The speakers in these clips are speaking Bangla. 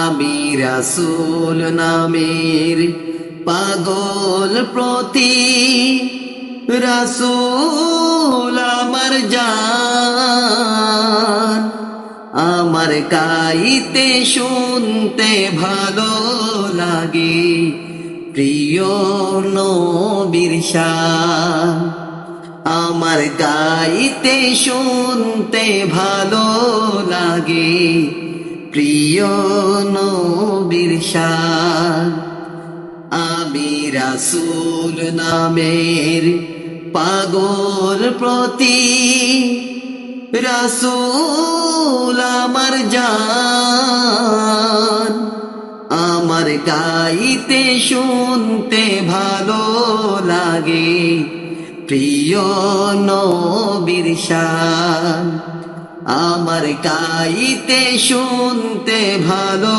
আমি রাসূল নামের পাগল প্রতি রাসূল আমার জান আমার গাইতে শুনতে ভালো লাগে প্রিয় নবীর শান আমার গাইতে শুনতে ভালো লাগে প্রিয় নবীর শান আমি রাসূল নামের পাগল প্রতি রাসূল আমার জান আমার গাইতে শুনতে ভালো লাগে প্রিয় নবীর শান আমার গাইতে শুনতে ভালো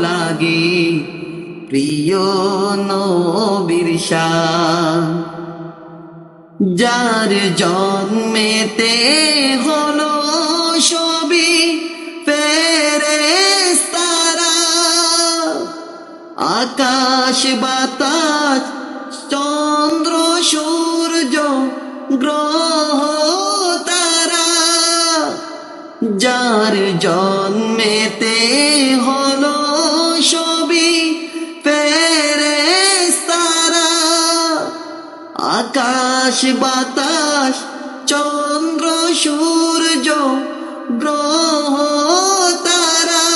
লাগে প্রিয় নবীর শান যার জন্মেতে হলো সবই ফেরেশতারা আকাশ বাতাস চন্দ্র সূর্য গ্রহ তারা যার জন্মেতে হলো সবই ফেরেশতারা আকাশ বাতাস চন্দ্র সূর্য গ্রহ তারা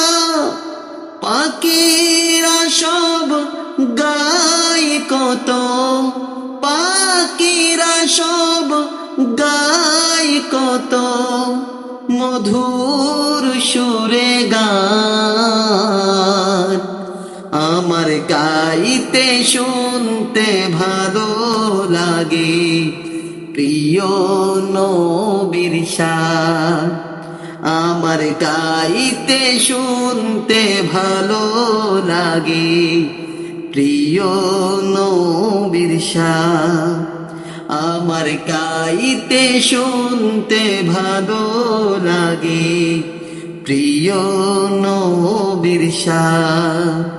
পাখিরা সব গায় কত পাখিরা সব গায় কত মধুর সুরে গান আমার গাইতে শুনতে ভালো লাগে প্রিয় নবীর শান আমার গাইতে শুনতে ভালো লাগে প্রিয় নবীর শান আমার গাইতে শুনতে ভালো লাগে প্রিয় নবীর শান।